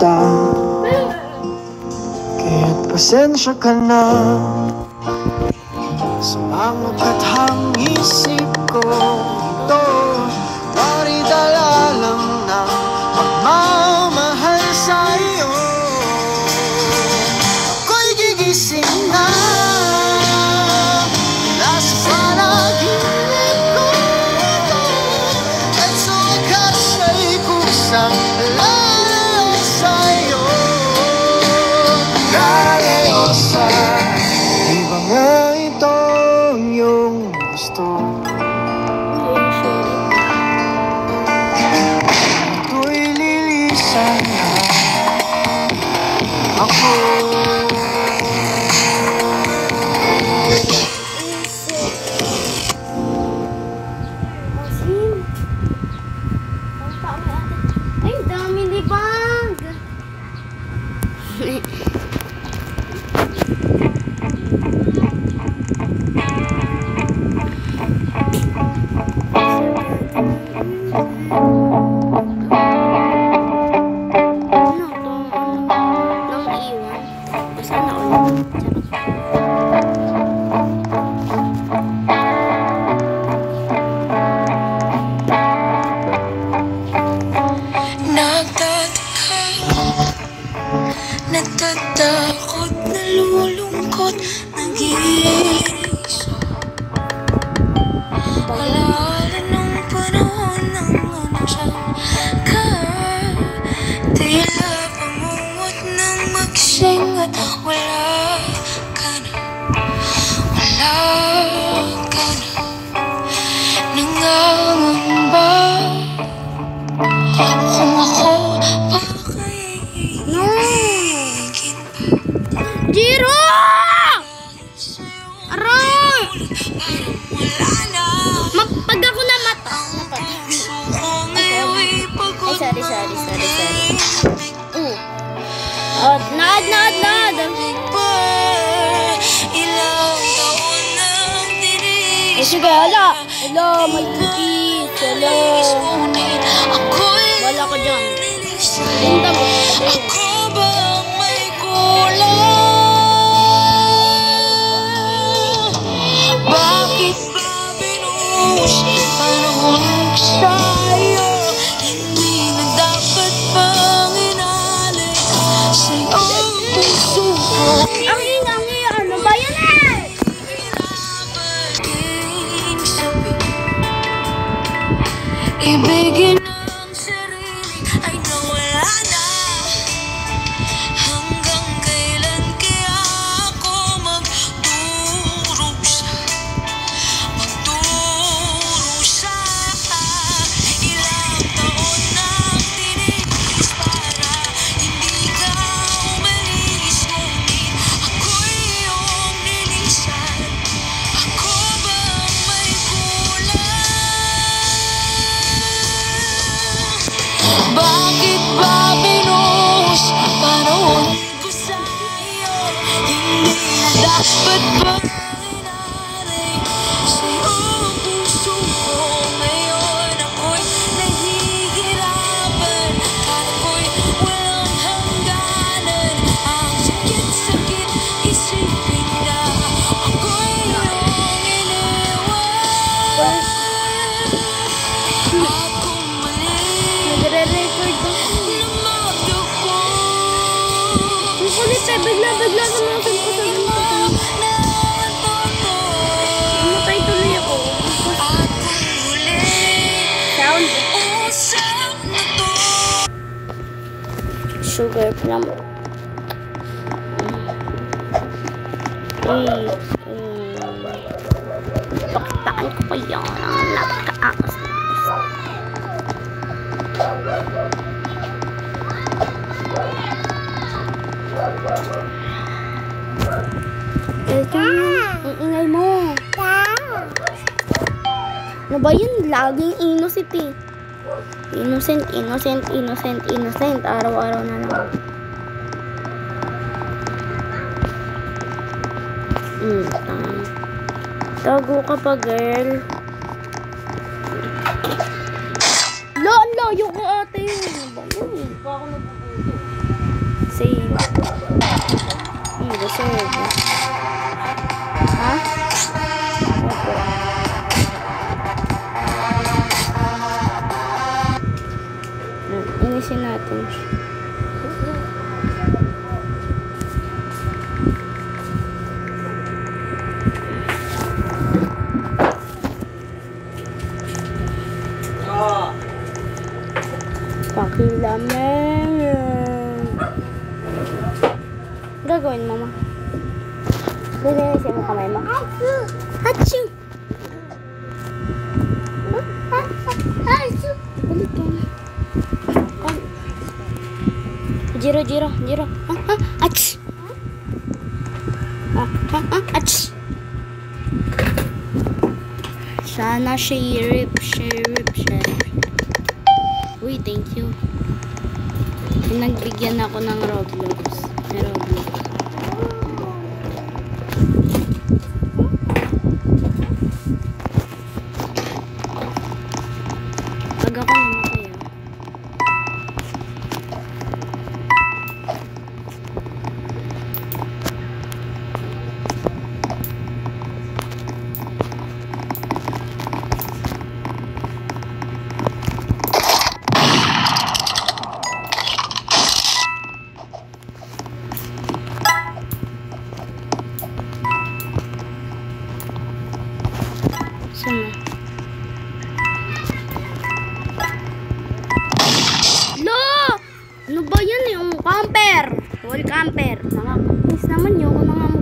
masaktan, kaya't pasensya ka na sa mga bathang isip ko. Ito ay dala lang ng pagmamahal sa'yo. Ako'y gigising na nasa panaginip ko, at sa wakas ay kusang lalala sa'yo. Kaleosa, di ba nga ito yung gusto? Ito'y lilisan na ako. Ay, dami libag! Natatakot, nalulungkot, nag-iisa. Alaala nung panahon ng nandiyan ka, tila pamungot ng magsing at wala ka na, wala ka na. Nangangamba kung ako pa Jiro! Aray! Pag ako na mata. Ay, sorry. Oh, nad. Sige, hala, may cookies. Hala. Wala ko dyan. Punta mo. Bakit ba binuhos panahon sa'yo? Hindi na dapat pang inalik sa'yo ang puso ko. Ang ingangi, ano ba yan eh? Ibigin ang sarili ay nawala na. Hanggang kailan kaya ako magdurusa? Ilang taon nang tinitis para hindi ka umalis, ngunit ako'y iyong nilisan. Ako bang may kulang? Bakit ba binuhos panahon ko sa'yo? Hindi na dapat ba inalik sa'yo ang puso ko? Ngayon ako'y nahihirapan, kala ko'y walang hangganan. Ang sakit-sakit isipin na ako'y iyong iniwan. Akong mali, Nagre-record ko. lumakbo. Ang kulit eh, bigla sumasagot ko sa ganito. Namatay tuloy ako. Sound. Sugar plum. Pakitaan ko pa yun. Ang napaka-angas na. Ang ingay mo. Ano ba yun? Laging innocent eh. Innocent. Araw-araw na lang. Tago ka pa, girl. Lo, yung ate. Ano ba yun? Pa ako nabubuto. seconds. Pakilamen. Gagawin, mama. Lilinisin mo kamay mo. Achoo! Achoo! Ulit ka na. Jiro. Ach! Ach! Sana sheriff. Uy, thank you. Nagbigyan ako ng Roblox. Pag ako namatay, Sana. Lo! Ano ba yan yung camper? Wall camper. Nakakainis naman yun. Ako na nga